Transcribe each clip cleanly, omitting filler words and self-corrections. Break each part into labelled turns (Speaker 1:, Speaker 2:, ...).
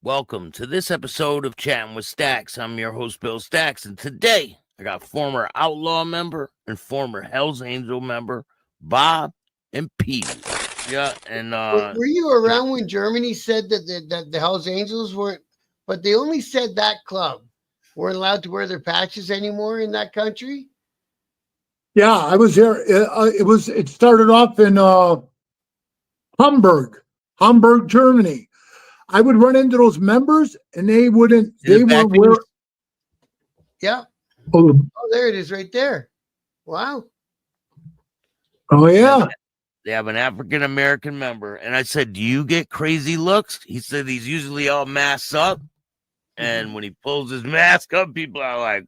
Speaker 1: Welcome to this episode of Chattin with Staxx. I'm your host, Bill Staxx, and today I got former Outlaw member and former Hells Angel member, Bob and PeeWee. Yeah, and
Speaker 2: Were you around when Germany said that the Hells Angels weren't, but they only said that club weren't allowed to wear their patches anymore in that country?
Speaker 3: Yeah, I was there. It started off in Hamburg, Germany. I would run into those members, and they weren't wear.
Speaker 2: Yeah.
Speaker 3: Oh,
Speaker 2: there it is, right there. Wow.
Speaker 3: Oh yeah.
Speaker 1: They have an African American member, and I said, "Do you get crazy looks?" He said he's usually all masked up, and when he pulls his mask up, people are like,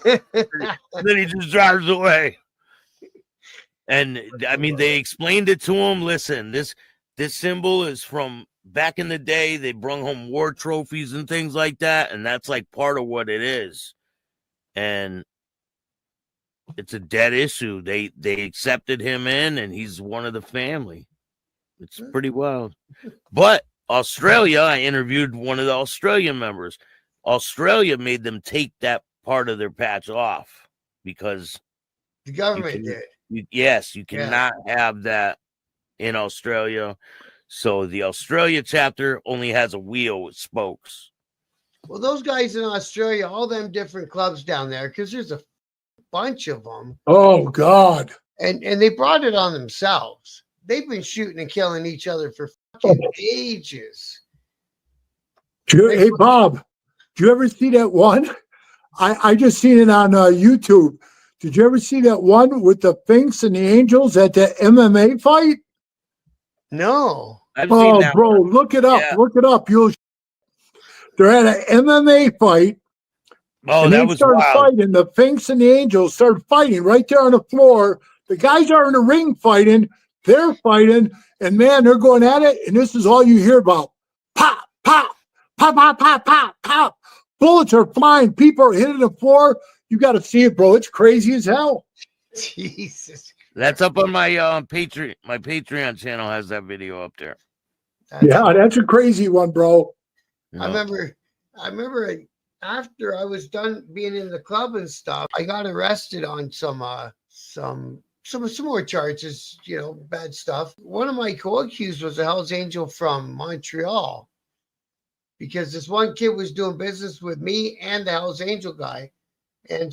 Speaker 1: then he just drives away. And I mean, they explained it to him. Listen, this symbol is from back in the day. They brung home war trophies and things like that, and that's like part of what it is. And it's a dead issue. They accepted him in, and he's one of the family. It's pretty wild. But Australia, I interviewed one of the Australian members. Australia made them take that part of their patch off because
Speaker 2: the government did.
Speaker 1: You cannot have that in Australia. So the Australia chapter only has a wheel with spokes.
Speaker 2: Well, those guys in Australia, all them different clubs down there, because there's a bunch of them.
Speaker 3: Oh God.
Speaker 2: And they brought it on themselves. They've been shooting and killing each other for fucking ages.
Speaker 3: Hey Bob, did you ever see that one? I just seen it on YouTube. Did you ever see that one with the Finks and the Angels at the MMA fight?
Speaker 2: No.
Speaker 3: Oh, bro, look it up. Yeah. Look it up. They're at an MMA fight.
Speaker 1: Oh,
Speaker 3: and
Speaker 1: that
Speaker 3: they
Speaker 1: was
Speaker 3: started
Speaker 1: wild.
Speaker 3: Fighting. The Finks and the Angels started fighting right there on the floor. The guys are in the ring fighting. They're fighting. And, man, they're going at it. And this is all you hear about. Pop, pop, pop, pop, pop, pop, pop. Bullets are flying. People are hitting the floor. You got to see it, bro. It's crazy as hell.
Speaker 2: Jesus.
Speaker 1: That's up on my Patreon. My Patreon channel has that video up there.
Speaker 3: That's a crazy one, bro.
Speaker 2: I remember after I was done being in the club and stuff, I got arrested on some more charges, bad stuff. One of my co-accused was a Hells Angel from Montreal, because this one kid was doing business with me and the Hells Angel guy. And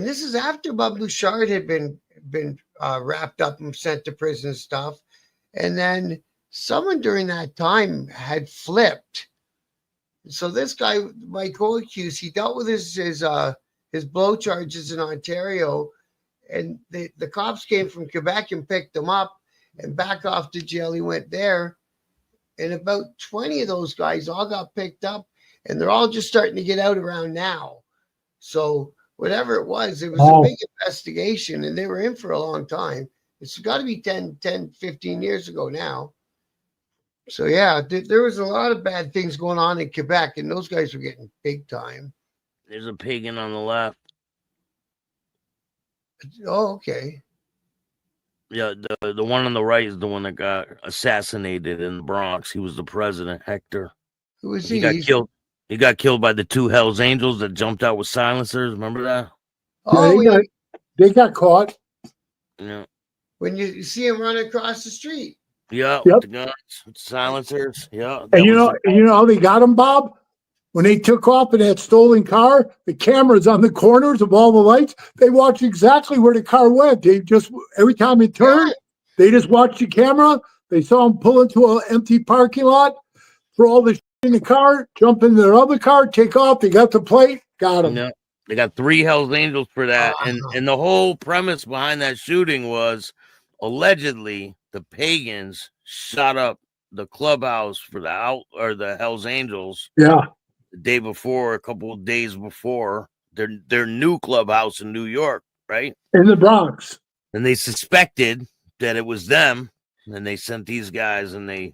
Speaker 2: this is after Bob Bouchard had been wrapped up and sent to prison and stuff. And then someone during that time had flipped. So this guy, my co-accused, he dealt with his blow charges in Ontario, and the cops came from Quebec and picked him up and back off to jail. He went there, and about 20 of those guys all got picked up, and they're all just starting to get out around now. So whatever it was a big investigation, and they were in for a long time. It's got to be 10, 15 years ago now. So, yeah, there was a lot of bad things going on in Quebec, and those guys were getting big time.
Speaker 1: There's a pagan on the left.
Speaker 2: Oh, okay.
Speaker 1: Yeah, the one on the right is the one that got assassinated in the Bronx. He was the president, Hector.
Speaker 2: Who was he?
Speaker 1: He got killed. He got killed by the two Hells Angels that jumped out with silencers. Remember that?
Speaker 2: Oh,
Speaker 3: yeah, they got caught.
Speaker 1: Yeah.
Speaker 2: When you see him running across the street.
Speaker 1: Yeah, with the guns, with silencers. Yeah.
Speaker 3: And you know how they got him, Bob? When they took off in that stolen car, the cameras on the corners of all the lights, they watched exactly where the car went. They just, every time it turned, they just watched the camera. They saw him pull into an empty parking lot, throw all the shit in the car, jump into their other car, take off. They got the plate, got him.
Speaker 1: Yeah. They got 3 Hells Angels for that. And the whole premise behind that shooting was allegedly the pagans shot up the clubhouse for the Hells Angels.
Speaker 3: Yeah.
Speaker 1: The day before, a couple of days before their new clubhouse in New York, right?
Speaker 3: In the Bronx.
Speaker 1: And they suspected that it was them, and they sent these guys, and they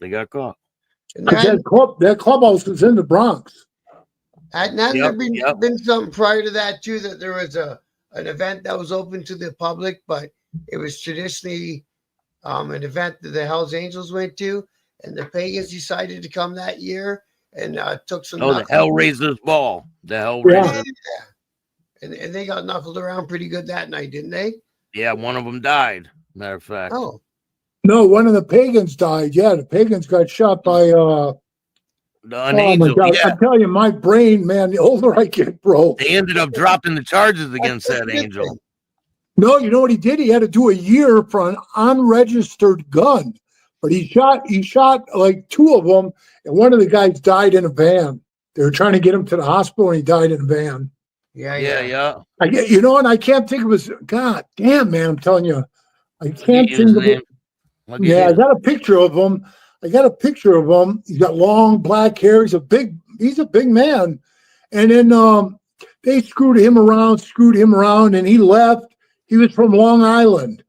Speaker 1: got caught.
Speaker 3: That clubhouse was in the Bronx.
Speaker 2: Hadn't there been something prior to that too, that there was an event that was open to the public, but it was traditionally an event that the Hells Angels went to, and the pagans decided to come that year and took some.
Speaker 1: Oh, the Hellraiser's ball. The
Speaker 3: Yeah.
Speaker 1: Hellraiser.
Speaker 2: And they got knuckled around pretty good that night, didn't they?
Speaker 1: Yeah, one of them died. Matter of fact.
Speaker 2: Oh,
Speaker 3: No, one of the pagans died. Yeah, the pagans got shot by
Speaker 1: An
Speaker 3: oh
Speaker 1: angel.
Speaker 3: my God.
Speaker 1: Yeah.
Speaker 3: I'm telling you, my brain, man, the older I get, bro.
Speaker 1: They ended up dropping the charges against
Speaker 2: That's a
Speaker 1: that
Speaker 2: good
Speaker 1: angel.
Speaker 2: thing.
Speaker 3: No, you know what he did? He had to do a year for an unregistered gun. But he shot like 2 of them, and one of the guys died in a van. They were trying to get him to the hospital, and he died in a van.
Speaker 1: Yeah.
Speaker 3: And I can't think of his. God damn, man, I'm telling you, I can't
Speaker 1: Get his
Speaker 3: think of it.
Speaker 1: name.
Speaker 3: Yeah, I got a picture of him. He's got long black hair. He's a big man. And then they screwed him around, and he left. He was from Long Island,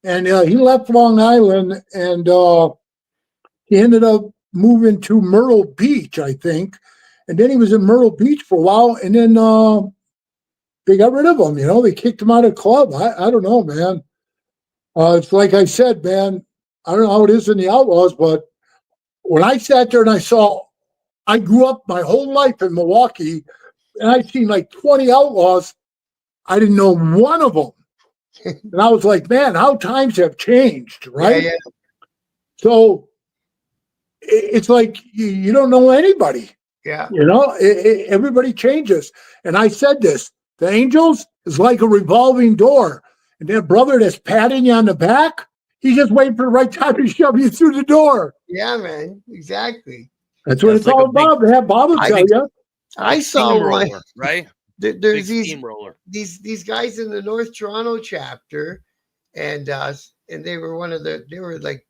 Speaker 3: and he left Long Island, and he ended up moving to Myrtle Beach, I think. And then he was in Myrtle Beach for a while, and then they got rid of him. You know, they kicked him out of the club. I don't know, man. It's like I said, man. I don't know how it is in the Outlaws, but when I sat there and I grew up my whole life in Milwaukee, and I've seen like 20 Outlaws. I didn't know one of them. And I was like, man, how times have changed, right?
Speaker 2: Yeah.
Speaker 3: So it's like you don't know anybody.
Speaker 2: Yeah.
Speaker 3: You know, everybody changes. And I said this, the Angels is like a revolving door. And that brother that's patting you on the back, he's just waiting for the right time to shove you through the door.
Speaker 2: Yeah, man. Exactly.
Speaker 3: That's what it's all about. Bob will tell you.
Speaker 2: I saw one.
Speaker 1: Steamroller, right?
Speaker 2: There's
Speaker 1: Big steamroller.
Speaker 2: these guys in the North Toronto chapter, and they were like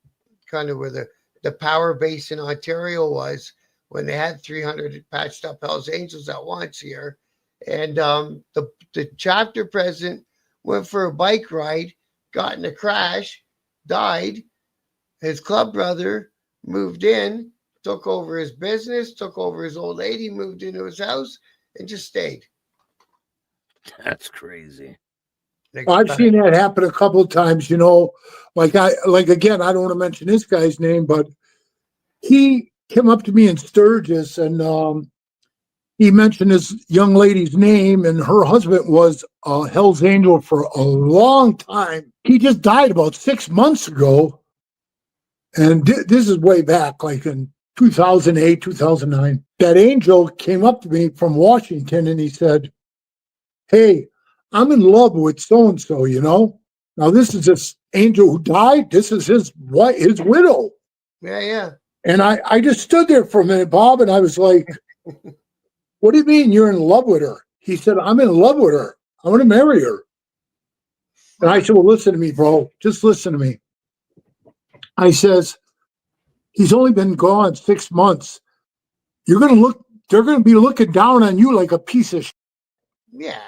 Speaker 2: kind of where the power base in Ontario was when they had 300 patched up Hells Angels at once here, and the chapter president went for a bike ride, got in a crash, died. His club brother moved in, took over his business, took over his old lady, moved into his house, and just stayed.
Speaker 1: That's crazy.
Speaker 3: I've seen that happen a couple of times, you know, again, I don't want to mention this guy's name, but he came up to me in Sturgis and he mentioned this young lady's name, and her husband was a Hells Angel for a long time. He just died about 6 months ago. And this is way back, like in 2008, 2009. That angel came up to me from Washington and he said, hey, I'm in love with so-and-so, you know? Now, this is this angel who died. This is his widow.
Speaker 2: Yeah.
Speaker 3: And I just stood there for a minute, Bob, and I was like, what do you mean you're in love with her? He said, I'm in love with her. I want to marry her. And I said, well, listen to me, bro. Just listen to me. I says, he's only been gone 6 months. They're going to be looking down on you like a piece of shit.
Speaker 2: Yeah.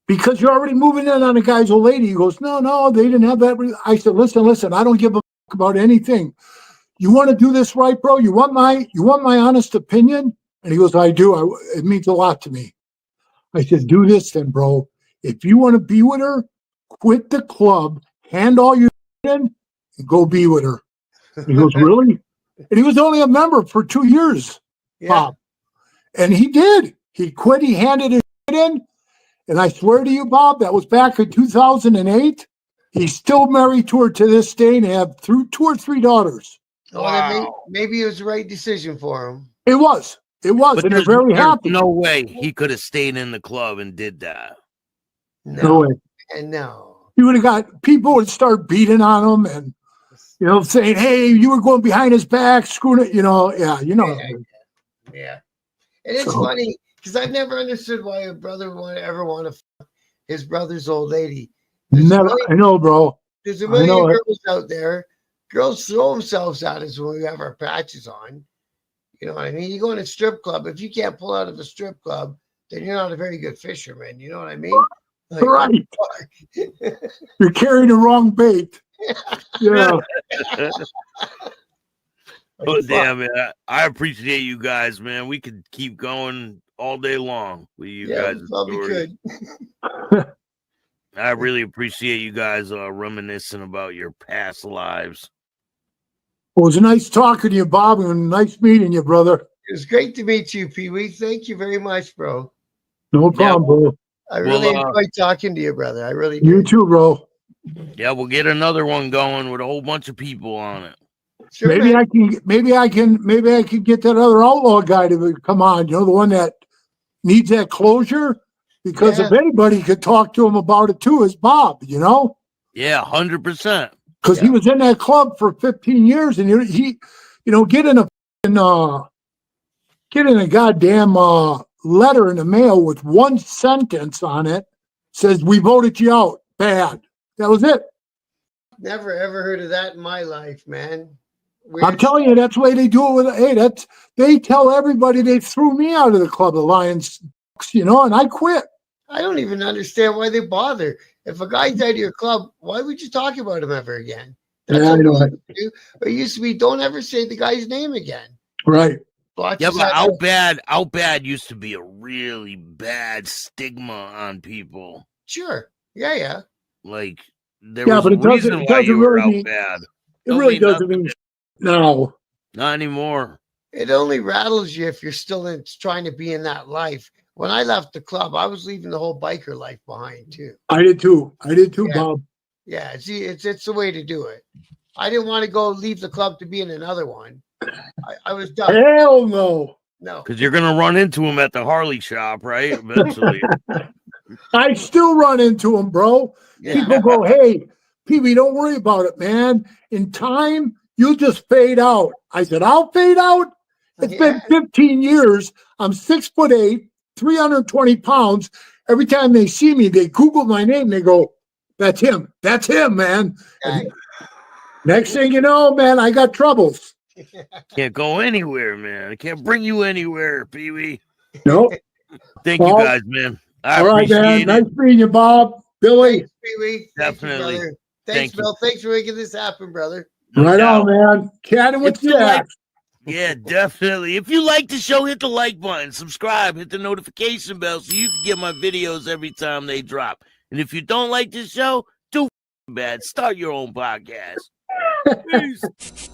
Speaker 3: Because you're already moving in on a guy's old lady. He goes, no, they didn't have that. I said, listen, I don't give a fuck about anything. You want to do this right, bro? You want my honest opinion? And he goes, I do. It means a lot to me. I said, do this then, bro. If you want to be with her, quit the club, hand all your in, and go be with her. He goes, really? And he was only a member for 2 years, Bob. And he did. He quit. He handed his in. And I swear to you, Bob, that was back in 2008. He's still married to her to this day and they have 2 or 3 daughters.
Speaker 2: Wow. Maybe it was the right decision for him.
Speaker 3: It was.
Speaker 1: But
Speaker 3: and they're very happy.
Speaker 1: No way he could have stayed in the club and did that.
Speaker 3: No way.
Speaker 2: And no.
Speaker 3: He would have got, people would start beating on him and, you know, saying, hey, you were going behind his back, screwing it, you know. Yeah, you know.
Speaker 2: Yeah. And it's funny because I've never understood why a brother would ever want to fuck his brother's old lady.
Speaker 3: I know, bro.
Speaker 2: There's a million girls out there. Girls throw themselves at us when we have our patches on. You know what I mean? You go in a strip club. If you can't pull out of a strip club, then you're not a very good fisherman. You know what I mean? Like,
Speaker 3: right. You're carrying the wrong bait. Yeah.
Speaker 1: Oh, damn it. I appreciate you guys, man. We could keep going all day long with you guys.
Speaker 2: Probably could.
Speaker 1: I really appreciate you guys reminiscing about your past lives.
Speaker 3: Well, it was nice talking to you, Bob, and nice meeting you, brother.
Speaker 2: It was great to meet you, PeeWee. Thank you very much, bro.
Speaker 3: No problem, bro.
Speaker 2: I really enjoyed talking to you, brother. I really
Speaker 3: You
Speaker 2: did.
Speaker 3: too, bro.
Speaker 1: Yeah, we'll get another one going with a whole bunch of people on it.
Speaker 2: Sure,
Speaker 3: maybe
Speaker 2: man.
Speaker 3: I can get that other outlaw guy to come on. You know, the one that needs that closure. Because if anybody could talk to him about it too, is Bob. You know.
Speaker 1: Yeah, 100%.
Speaker 3: Because he was in that club for 15 years, and he getting a goddamn letter in the mail with one sentence on it says we voted you out. Bad. That was it.
Speaker 2: Never ever heard of that in my life, man. Weird.
Speaker 3: I'm telling you, that's the way they do it with. Hey, they tell everybody they threw me out of the club, the Lions, and I quit.
Speaker 2: I don't even understand why they bother. If a guy's out of your club, why would you talk about him ever again? That's
Speaker 3: I know.
Speaker 2: It used to be, don't ever say the guy's name again.
Speaker 3: Right.
Speaker 1: Yeah, but out bad used to be a really bad stigma on people.
Speaker 2: Sure. Yeah.
Speaker 1: Like there was a reason why you were out bad.
Speaker 3: It really doesn't mean no.
Speaker 1: Not anymore.
Speaker 2: It only rattles you if you're still trying to be in that life. When I left the club, I was leaving the whole biker life behind too.
Speaker 3: I did too,
Speaker 2: yeah.
Speaker 3: Bob.
Speaker 2: Yeah, see, it's the way to do it. I didn't want to go leave the club to be in another one. I was done.
Speaker 3: Hell no.
Speaker 2: No.
Speaker 1: Because you're gonna run into him at the Harley shop, right? Eventually.
Speaker 3: I still run into him, bro. Yeah. People go, "Hey, PeeWee, don't worry about it, man. In time, you'll just fade out." I said, "I'll fade out." It's been 15 years. I'm 6'8", 320 pounds. Every time they see me, they Google my name. They go, "That's him. That's him, man." Next thing you know, man, I got troubles.
Speaker 1: Can't go anywhere, man. I can't bring you anywhere, PeeWee.
Speaker 3: Nope.
Speaker 1: Thank you guys, man. I
Speaker 3: all right, man.
Speaker 1: it.
Speaker 3: Nice meeting you, Bob. Billy.
Speaker 2: Thanks, PeeWee.
Speaker 1: Definitely.
Speaker 2: Thanks, Bill. Thanks for making this happen, brother.
Speaker 3: Right on, man. Chatting with Staxx.
Speaker 1: Yeah, definitely. If you like the show, hit the like button, subscribe, hit the notification bell so you can get my videos every time they drop. And if you don't like this show, too bad. Start your own podcast. Peace.